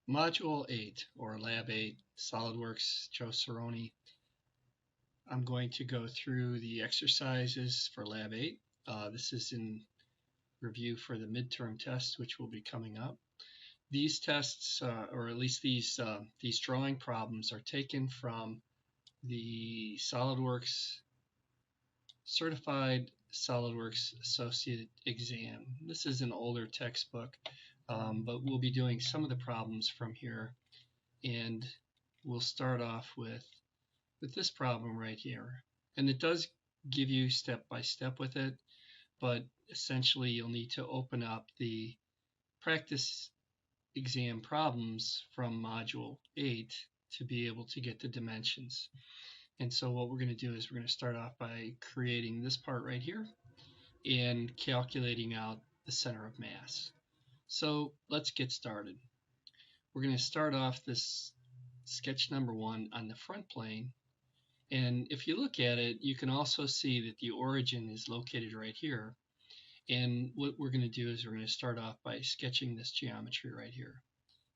Module 8, or Lab 8, Solidworks, Joe Cerrone. I'm going to go through the exercises for Lab 8. This is in review for the midterm test, which will be coming up. These tests, or at least these drawing problems, are taken from the SolidWorks Certified SolidWorks Associate Exam. This is an older textbook, but we'll be doing some of the problems from here, and we'll start off with this problem right here. And it does give you step by step with it, but essentially you'll need to open up the practice exam problems from module 8 to be able to get the dimensions. And so what we're going to do is we're going to start off by creating this part right here and calculating out the center of mass. So let's get started. We're going to start off this sketch number 1 on the front plane. And if you look at it, you can also see that the origin is located right here. And what we're going to do is we're going to start off by sketching this geometry right here.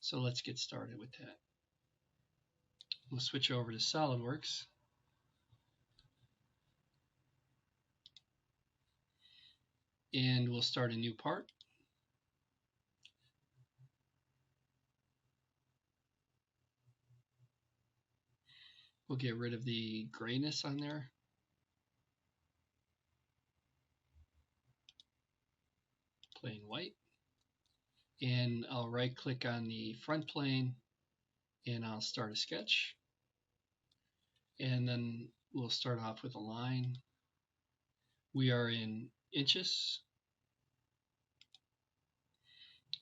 So let's get started with that. We'll switch over to SolidWorks. And we'll start a new part. We'll get rid of the grayness on there. Plain white. And I'll right click on the front plane and I'll start a sketch. And then we'll start off with a line. We are in inches.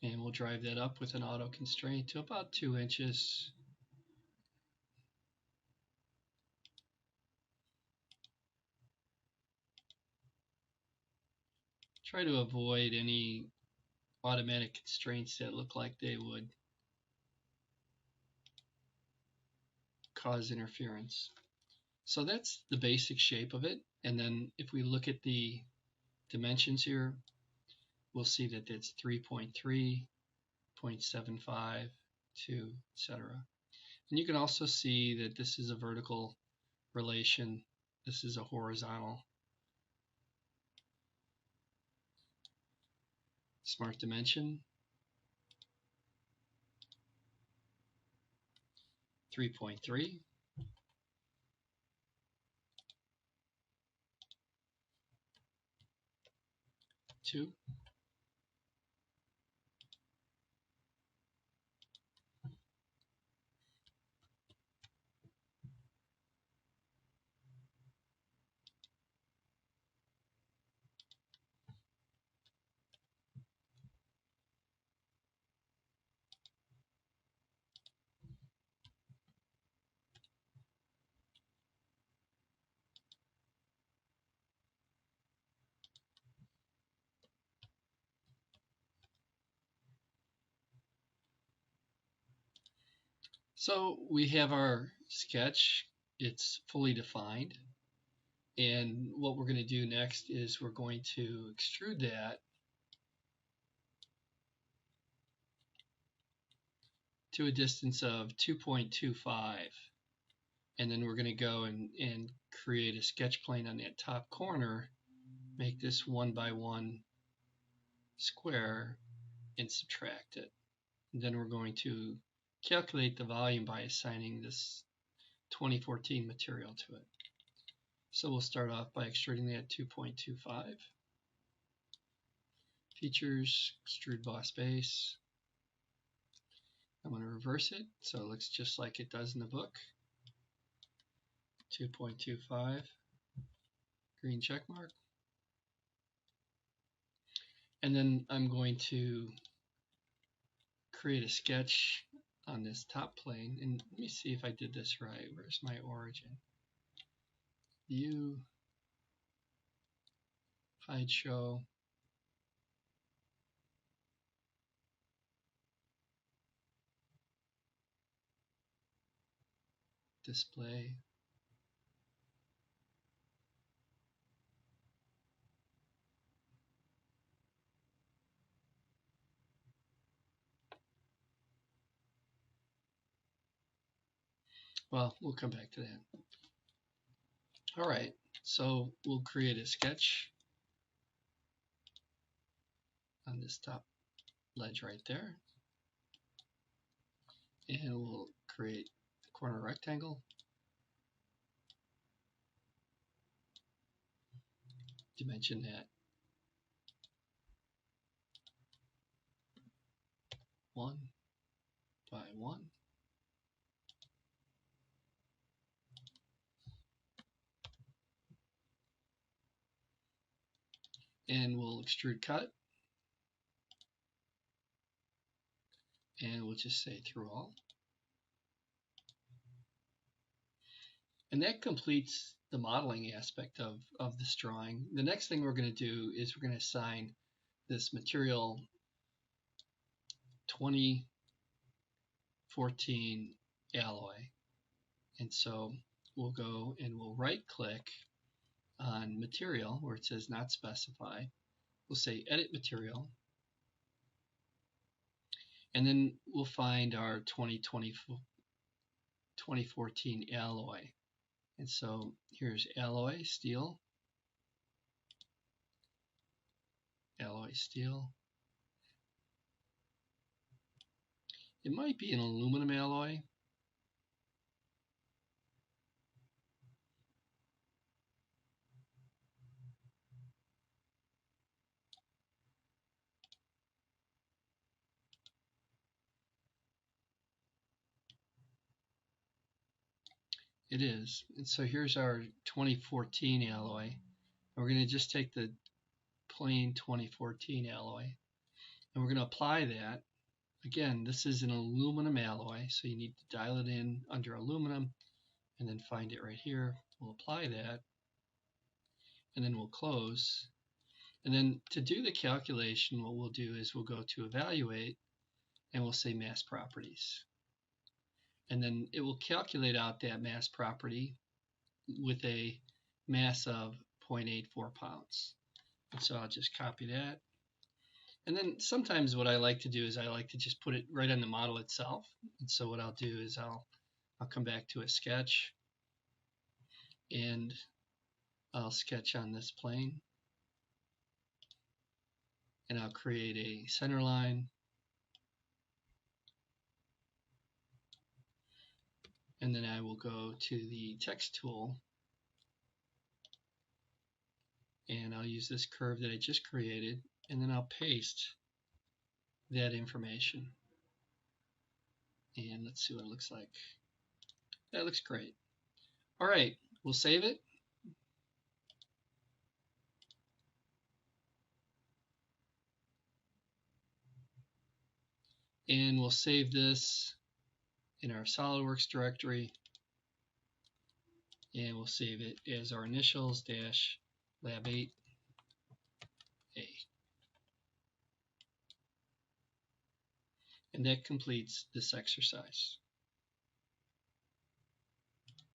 And we'll drive that up with an auto constraint to about 2 inches. Try to avoid any automatic constraints that look like they would cause interference. So that's the basic shape of it. And then if we look at the dimensions here, we'll see that it's 3.3, 0.75, 2, etc. And you can also see that this is a vertical relation. This is a horizontal. Smart dimension, 3.3. 2. So we have our sketch. It's fully defined. And what we're going to do next is we're going to extrude that to a distance of 2.25. And then we're going to go and create a sketch plane on that top corner, make this 1 by 1 square, and subtract it. And then we're going to calculate the volume by assigning this 2014 material to it. So we'll start off by extruding that 2.25. Features, extrude boss base. I'm going to reverse it so it looks just like it does in the book. 2.25, green check mark. And then I'm going to create a sketch on this top plane. And let me see if I did this right. Where's my origin? View, hide show. Display. Well, we'll come back to that. All right, so we'll create a sketch on this top ledge right there. And we'll create a corner rectangle. Dimension that 1 by 1. And we'll extrude cut. And we'll just say through all. And that completes the modeling aspect of this drawing. The next thing we're going to do is we're going to assign this material 2014 alloy. And so we'll go and we'll right click on material where it says not specified. We'll say edit material. And then we'll find our 2014 alloy. And so here's alloy steel. Alloy steel. It might be an aluminum alloy. It is. And so here's our 2014 alloy. And we're going to just take the plain 2014 alloy and we're going to apply that. Again, this is an aluminum alloy, so you need to dial it in under aluminum and then find it right here. We'll apply that and then we'll close. And then to do the calculation, what we'll do is we'll go to evaluate and we'll say mass properties. And then it will calculate out that mass property with a mass of 0.84 pounds. And so I'll just copy that. And then sometimes what I like to do is I like to just put it right on the model itself. And so what I'll do is I'll come back to a sketch and I'll sketch on this plane. And I'll create a center line. And then I will go to the text tool and I'll use this curve that I just created, and then I'll paste that information. And let's see what it looks like. That looks great. All right, we'll save it. And we'll save this in our Solidworks directory. And we'll save it as our initials dash lab 8A. And that completes this exercise.